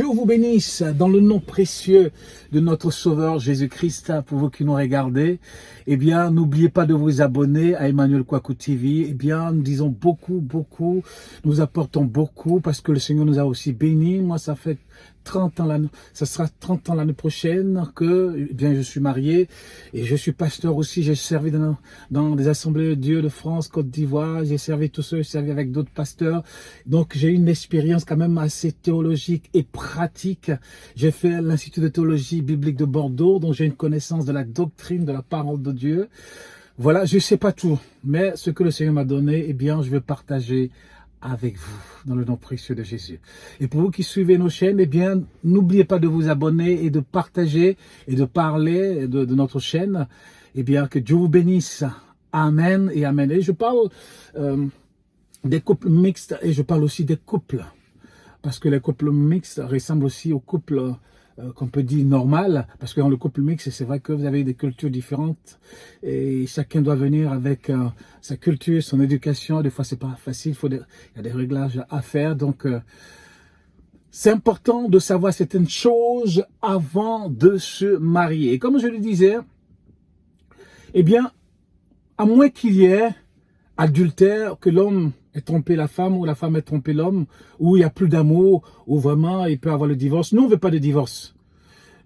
Dieu vous bénisse dans le nom précieux de notre Sauveur Jésus-Christ. Pour vous qui nous regardez, eh bien, n'oubliez pas de vous abonner à Emmanuel Kouakou TV. Eh bien, nous disons beaucoup, nous apportons beaucoup parce que le Seigneur nous a aussi bénis. Moi, ça fait 30 ans ça sera 30 ans l'année prochaine que, eh bien, je suis marié et je suis pasteur aussi. J'ai servi dans des assemblées de Dieu de France, Côte d'Ivoire. J'ai servi tout seul, j'ai servi avec d'autres pasteurs. Donc, j'ai une expérience quand même assez théologique et pratique. J'ai fait l'Institut de théologie biblique de Bordeaux, donc j'ai une connaissance de la doctrine, de la parole de Dieu. Voilà, je ne sais pas tout, mais ce que le Seigneur m'a donné, eh bien, je vais partager avec vous, dans le nom précieux de Jésus. Et pour vous qui suivez nos chaînes, eh bien, n'oubliez pas de vous abonner et de partager et de parler de notre chaîne. Eh bien, que Dieu vous bénisse. Amen et Amen. Et je parle des couples mixtes et je parle aussi des couples. Parce que les couples mixtes ressemblent aussi aux couples qu'on peut dire normal, parce que dans le couple mixte, c'est vrai que vous avez des cultures différentes et chacun doit venir avec sa culture, son éducation. Des fois, c'est pas facile, il y a des réglages à faire. Donc, c'est important de savoir certaines choses avant de se marier. Et comme je le disais, eh bien, à moins qu'il y ait adultère, que l'homme ait trompé la femme ou la femme ait trompé l'homme, où il n'y a plus d'amour, où vraiment il peut avoir le divorce. Nous, on ne veut pas de divorce.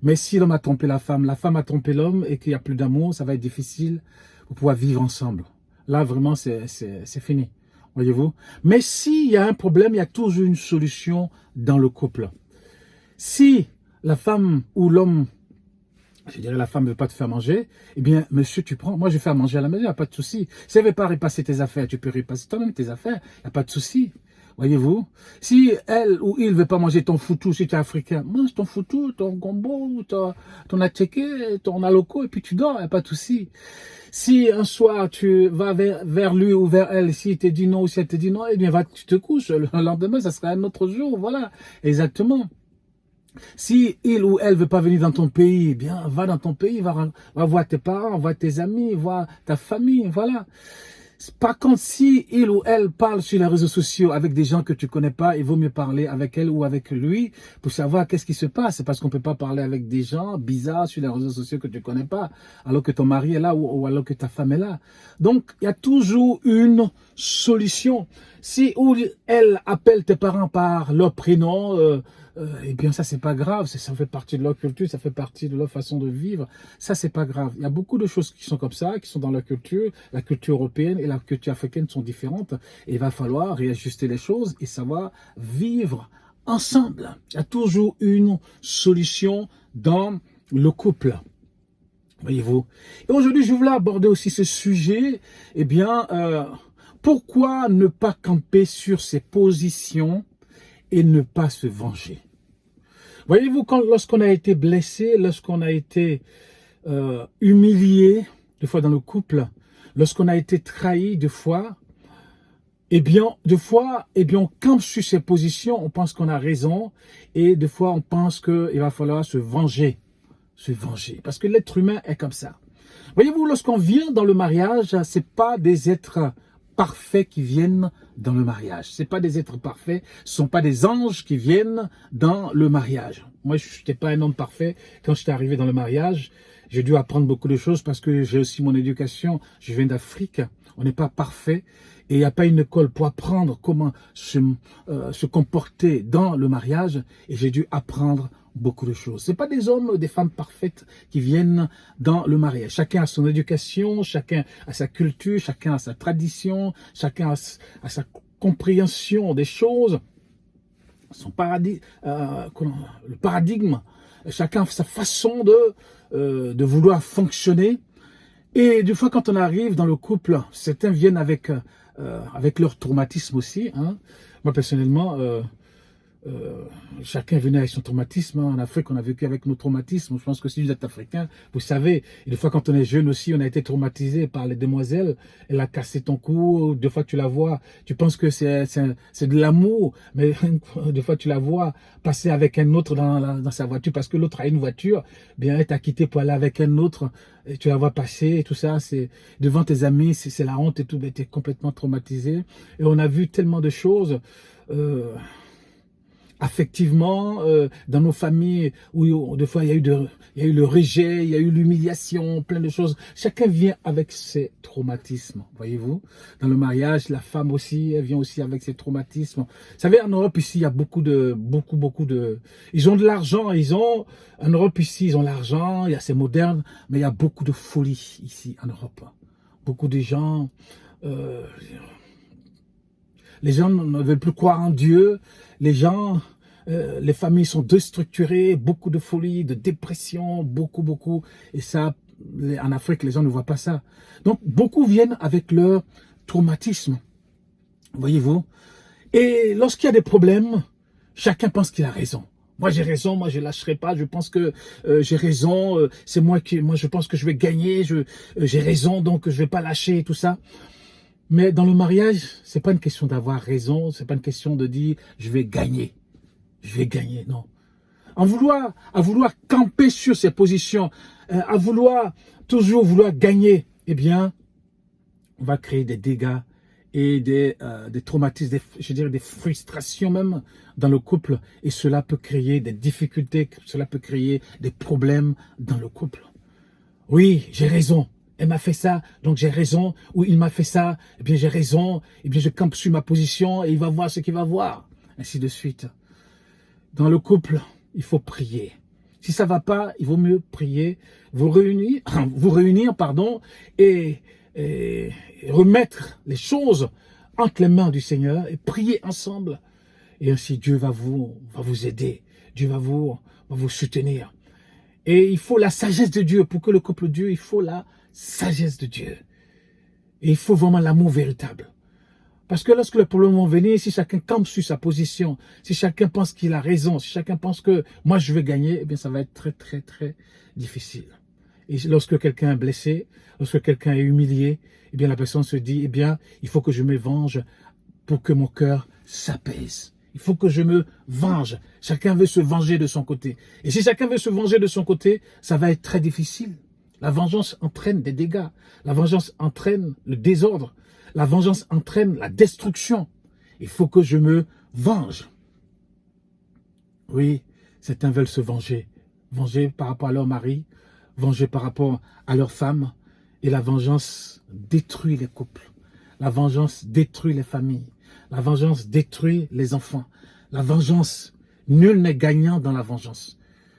Mais si l'homme a trompé la femme a trompé l'homme et qu'il n'y a plus d'amour, ça va être difficile pour pouvoir vivre ensemble. Là, vraiment, c'est fini. Voyez-vous? Mais s'il y a un problème, il y a toujours une solution dans le couple. Si la femme ou l'homme, je dirais la femme ne veut pas te faire manger, eh bien, monsieur, tu prends, moi je vais faire manger à la maison, il n'y a pas de souci. Si elle ne veut pas repasser tes affaires, tu peux repasser toi-même tes affaires, il n'y a pas de souci. Voyez-vous, si elle ou il ne veut pas manger ton foutou, si tu es africain, mange ton foutou, ton gombo, ton attiéké, ton aloko, et puis tu dors, il n'y a pas de souci. Si un soir tu vas vers lui ou vers elle, si il te dit non ou si elle te dit non, eh bien tu te couches, le lendemain ça sera un autre jour, voilà, exactement. Si il ou elle veut pas venir dans ton pays, eh bien, va dans ton pays, va voir tes parents, voir tes amis, voir ta famille, voilà. Par contre, si il ou elle parle sur les réseaux sociaux avec des gens que tu connais pas, il vaut mieux parler avec elle ou avec lui pour savoir qu'est-ce qui se passe. C'est parce qu'on peut pas parler avec des gens bizarres sur les réseaux sociaux que tu connais pas, alors que ton mari est là ou alors que ta femme est là. Donc, il y a toujours une solution. Si ou elle appelle tes parents par leur prénom, eh bien ça c'est pas grave, ça fait partie de leur culture, ça fait partie de leur façon de vivre, ça c'est pas grave. Il y a beaucoup de choses qui sont comme ça, qui sont dans leur culture, la culture européenne et la culture africaine sont différentes et il va falloir réajuster les choses et savoir vivre ensemble. Il y a toujours une solution dans le couple. Voyez-vous. Et aujourd'hui je voulais aborder aussi ce sujet, eh bien, pourquoi ne pas camper sur ses positions et ne pas se venger. Voyez-vous, lorsqu'on a été blessé, lorsqu'on a été humilié, des fois dans le couple, lorsqu'on a été trahi, des fois, on campe sur ses positions, on pense qu'on a raison, et des fois, on pense qu'il va falloir se venger, parce que l'être humain est comme ça. Voyez-vous, lorsqu'on vient dans le mariage, c'est pas des êtres parfaits qui viennent dans le mariage. C'est pas des êtres parfaits, ce sont pas des anges qui viennent dans le mariage. Moi, je n'étais pas un homme parfait quand j'étais arrivé dans le mariage. J'ai dû apprendre beaucoup de choses parce que j'ai aussi mon éducation. Je viens d'Afrique. On n'est pas parfait et il n'y a pas une école pour apprendre comment se comporter dans le mariage. Et j'ai dû apprendre beaucoup de choses. C'est pas des hommes, des femmes parfaites qui viennent dans le mariage. Chacun a son éducation, chacun a sa culture, chacun a sa tradition, chacun a sa compréhension des choses, son le paradigme. Chacun a sa façon de vouloir fonctionner. Et des fois, quand on arrive dans le couple, certains viennent avec leur traumatisme aussi. Hein. Moi, personnellement, chacun venait avec son traumatisme. Hein. En Afrique, on a vécu avec nos traumatismes. Je pense que si vous êtes africain, vous savez. Et des fois, quand on est jeune aussi, on a été traumatisé par les demoiselles. Elle a cassé ton cou. Des fois, tu la vois, tu penses que c'est de l'amour. Mais des fois, tu la vois passer avec un autre dans sa voiture parce que l'autre a une voiture. Bien, elle t'a quitté pour aller avec un autre. Et tu la vois passer et tout ça. C'est devant tes amis, c'est la honte et tout. Tu es complètement traumatisé. Et on a vu tellement de choses. affectivement, dans nos familles, où des fois il y a eu le rejet, il y a eu l'humiliation, plein de choses. Chacun vient avec ses traumatismes, voyez-vous. Dans le mariage, la femme aussi, elle vient aussi avec ses traumatismes. Vous savez, en Europe ici, il y a beaucoup de... Ils ont de l'argent, en Europe ici, ils ont l'argent, c'est moderne, mais il y a beaucoup de folie ici en Europe. Beaucoup de gens... les gens ne veulent plus croire en Dieu. Les gens, les familles sont déstructurées, beaucoup de folie, de dépression, beaucoup. Et ça, en Afrique, les gens ne voient pas ça. Donc, beaucoup viennent avec leur traumatisme, voyez-vous. Et lorsqu'il y a des problèmes, chacun pense qu'il a raison. Moi, j'ai raison, moi, je ne lâcherai pas, je pense que j'ai raison, c'est moi je pense que je vais gagner, j'ai raison, donc je ne vais pas lâcher, tout ça. Mais dans le mariage, c'est pas une question d'avoir raison, c'est pas une question de dire je vais gagner, non. À vouloir camper sur ses positions, à toujours vouloir gagner, eh bien, on va créer des dégâts et des traumatismes, je dirais des frustrations même dans le couple, et cela peut créer des difficultés, cela peut créer des problèmes dans le couple. Oui, j'ai raison. Elle m'a fait ça, donc j'ai raison. Ou il m'a fait ça, eh bien j'ai raison. Eh bien je campe sur ma position et il va voir ce qu'il va voir. Ainsi de suite. Dans le couple, il faut prier. Si ça ne va pas, il vaut mieux prier, vous réunir, et remettre les choses entre les mains du Seigneur et prier ensemble. Et ainsi Dieu va vous aider. Dieu va vous soutenir. Et il faut la sagesse de Dieu. Pour que le couple Dieu, il faut la sagesse de Dieu. Et il faut vraiment l'amour véritable. Parce que lorsque le problème va venir, si chacun campe sur sa position, si chacun pense qu'il a raison, si chacun pense que moi je vais gagner, eh bien ça va être très difficile. Et lorsque quelqu'un est blessé, lorsque quelqu'un est humilié, eh bien la personne se dit, eh bien il faut que je me venge pour que mon cœur s'apaise. Il faut que je me venge. Chacun veut se venger de son côté. Et si chacun veut se venger de son côté, ça va être très difficile. La vengeance entraîne des dégâts. La vengeance entraîne le désordre. La vengeance entraîne la destruction. Il faut que je me venge. Oui, certains veulent se venger. Venger par rapport à leur mari, venger par rapport à leur femme. Et la vengeance détruit les couples. La vengeance détruit les familles. La vengeance détruit les enfants. La vengeance, nul n'est gagnant dans la vengeance.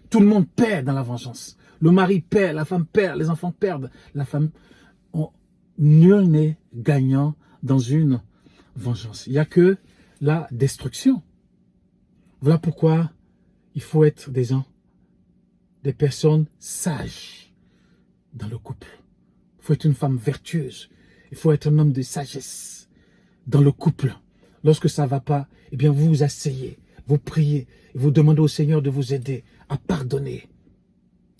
Tout le monde perd dans la vengeance. Le mari perd, la femme perd, les enfants perdent. Nul n'est gagnant dans une vengeance. Il n'y a que la destruction. Voilà pourquoi il faut être des personnes sages dans le couple. Il faut être une femme vertueuse. Il faut être un homme de sagesse dans le couple. Lorsque ça ne va pas, eh bien vous vous asseyez, vous priez, et vous demandez au Seigneur de vous aider à pardonner,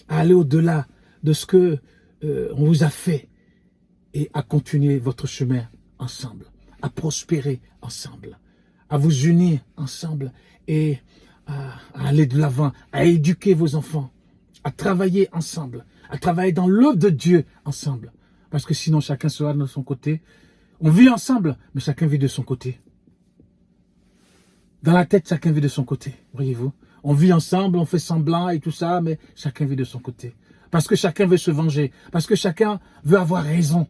à aller au-delà de ce que on vous a fait et à continuer votre chemin ensemble, à prospérer ensemble, à vous unir ensemble et à aller de l'avant, à éduquer vos enfants, à travailler ensemble, à travailler dans l'œuvre de Dieu ensemble. Parce que sinon chacun sera de son côté. On vit ensemble, mais chacun vit de son côté. Dans la tête, chacun vit de son côté, voyez-vous. On vit ensemble, on fait semblant et tout ça, mais chacun vit de son côté. Parce que chacun veut se venger, parce que chacun veut avoir raison,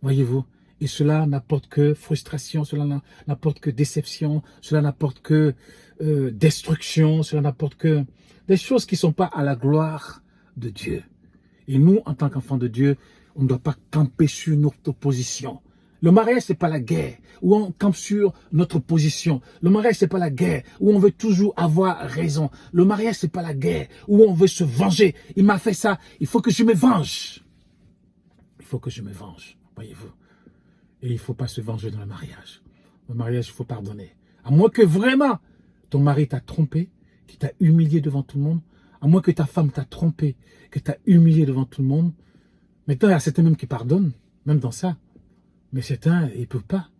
voyez-vous. Et cela n'apporte que frustration, cela n'apporte que déception, cela n'apporte que destruction, cela n'apporte que des choses qui ne sont pas à la gloire de Dieu. Et nous, en tant qu'enfants de Dieu, on ne doit pas camper sur notre position. Le mariage, ce n'est pas la guerre où on campe sur notre position. Le mariage, ce n'est pas la guerre où on veut toujours avoir raison. Le mariage, ce n'est pas la guerre où on veut se venger. Il m'a fait ça, il faut que je me venge. Il faut que je me venge, voyez-vous. Et il ne faut pas se venger dans le mariage. Le mariage, il faut pardonner. À moins que vraiment ton mari t'a trompé, qu'il t'a humilié devant tout le monde. À moins que ta femme t'a trompé, que t'a humilié devant tout le monde. Maintenant, il y a certains même qui pardonnent, même dans ça. Mais certains, ils ne peuvent pas.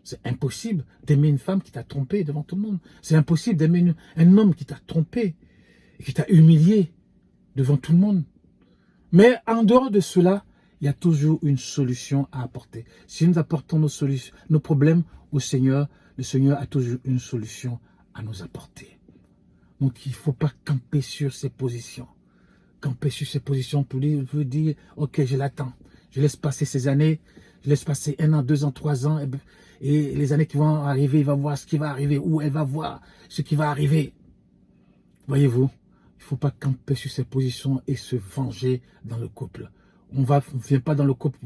C'est impossible d'aimer une femme qui t'a trompé devant tout le monde. C'est impossible d'aimer un homme qui t'a trompé et qui t'a humilié devant tout le monde. Mais en dehors de cela, il y a toujours une solution à apporter. Si nous apportons nos problèmes au Seigneur, le Seigneur a toujours une solution à nous apporter. Donc il ne faut pas camper sur ses positions. Camper sur ses positions pour dire, ok, je l'attends. Je laisse passer ces années, je laisse passer 1 an, 2 ans, 3 ans, et les années qui vont arriver, il va voir ce qui va arriver, ou elle va voir ce qui va arriver. Voyez-vous, il ne faut pas camper sur ses positions et se venger dans le couple. On ne vient pas dans le couple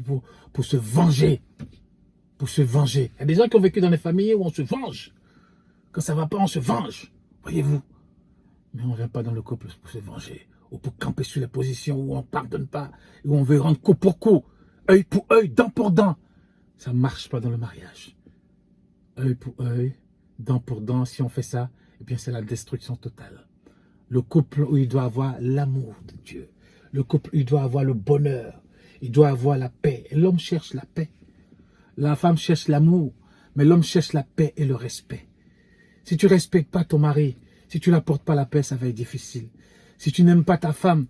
pour se venger. Pour se venger. Il y a des gens qui ont vécu dans des familles où on se venge. Quand ça ne va pas, on se venge. Voyez-vous. Mais on ne vient pas dans le couple pour se venger. Ou pour camper sur les positions où on ne pardonne pas. Où on veut rendre coup pour coup. Œil pour œil, dent pour dent. Ça ne marche pas dans le mariage. Œil pour œil, dent pour dent. Si on fait ça, eh bien c'est la destruction totale. Le couple où il doit avoir l'amour de Dieu. Le couple où il doit avoir le bonheur. Il doit avoir la paix. Et l'homme cherche la paix. La femme cherche l'amour. Mais l'homme cherche la paix et le respect. Si tu ne respectes pas ton mari, si tu n'apportes pas la paix, ça va être difficile. Si tu n'aimes pas ta femme,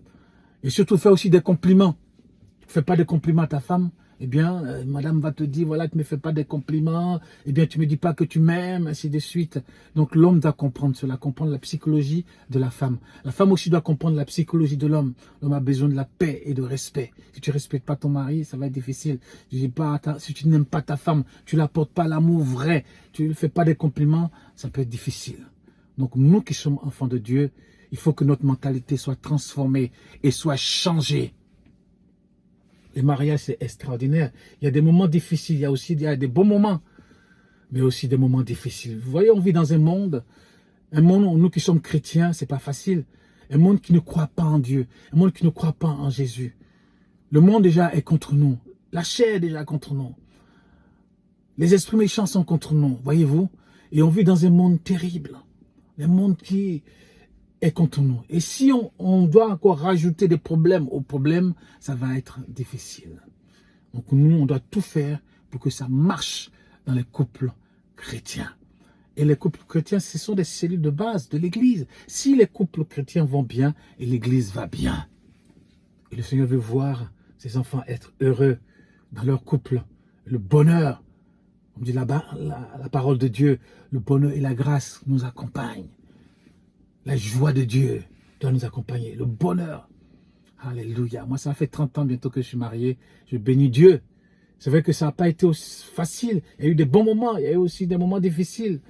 et surtout fais aussi des compliments. Tu ne fais pas de compliments à ta femme, eh bien, madame va te dire, voilà, tu ne me fais pas des compliments, eh bien, tu ne me dis pas que tu m'aimes, ainsi de suite. Donc, l'homme doit comprendre cela, comprendre la psychologie de la femme. La femme aussi doit comprendre la psychologie de l'homme. L'homme a besoin de la paix et de respect. Si tu ne respectes pas ton mari, ça va être difficile. Je dis pas, si tu n'aimes pas ta femme, tu ne l'apportes pas l'amour vrai, tu ne fais pas des compliments, ça peut être difficile. Donc, nous qui sommes enfants de Dieu, il faut que notre mentalité soit transformée et soit changée. Le mariage, c'est extraordinaire. Il y a des moments difficiles, il y a des bons moments, mais aussi des moments difficiles. Vous voyez, on vit dans un monde où nous qui sommes chrétiens, c'est pas facile. Un monde qui ne croit pas en Dieu, un monde qui ne croit pas en Jésus. Le monde déjà est contre nous. La chair est déjà contre nous. Les esprits méchants sont contre nous, voyez-vous. Et on vit dans un monde terrible. Un monde qui est contre nous. Et si on doit encore rajouter des problèmes aux problèmes, ça va être difficile. Donc nous, on doit tout faire pour que ça marche dans les couples chrétiens. Et les couples chrétiens, ce sont des cellules de base de l'Église. Si les couples chrétiens vont bien, et l'Église va bien. Et le Seigneur veut voir ses enfants être heureux dans leur couple. Le bonheur, on dit là-bas, la parole de Dieu, le bonheur et la grâce nous accompagnent. La joie de Dieu doit nous accompagner. Le bonheur. Alléluia. Moi, ça fait 30 ans bientôt que je suis marié. Je bénis Dieu. C'est vrai que ça n'a pas été aussi facile. Il y a eu des bons moments. Il y a eu aussi des moments difficiles.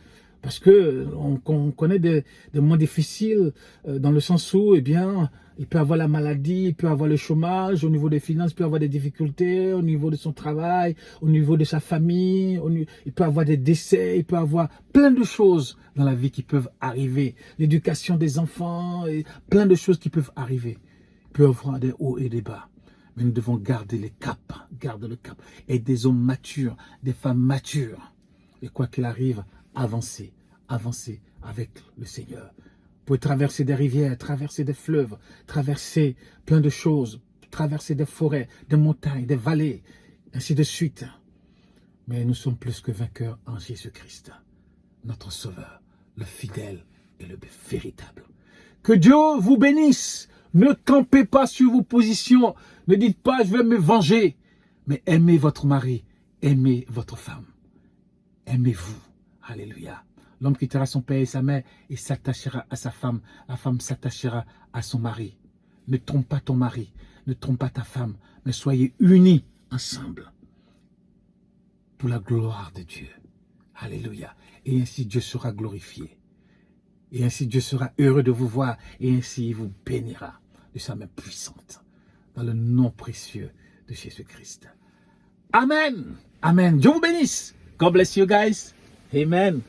Parce que on connaît des moments difficiles dans le sens où, eh bien, il peut avoir la maladie, il peut avoir le chômage, au niveau des finances, il peut avoir des difficultés, au niveau de son travail, au niveau de sa famille, il peut avoir des décès, il peut avoir plein de choses dans la vie qui peuvent arriver. L'éducation des enfants, et plein de choses qui peuvent arriver. Il peut y avoir des hauts et des bas. Mais nous devons garder le cap, garder le cap. Et des hommes matures, des femmes matures. Et quoi qu'il arrive, avancer, avancer avec le Seigneur. Vous pouvez traverser des rivières, traverser des fleuves, traverser plein de choses, traverser des forêts, des montagnes, des vallées, ainsi de suite. Mais nous sommes plus que vainqueurs en Jésus-Christ, notre Sauveur, le fidèle et le véritable. Que Dieu vous bénisse. Ne campez pas sur vos positions. Ne dites pas, je vais me venger. Mais aimez votre mari, aimez votre femme. Aimez-vous. Alléluia. L'homme quittera son père et sa mère et s'attachera à sa femme. La femme s'attachera à son mari. Ne trompe pas ton mari, ne trompe pas ta femme, mais soyez unis ensemble pour la gloire de Dieu. Alléluia. Et ainsi Dieu sera glorifié. Et ainsi Dieu sera heureux de vous voir et ainsi il vous bénira de sa main puissante dans le nom précieux de Jésus-Christ. Amen. Amen. Dieu vous bénisse. God bless you guys. Amen.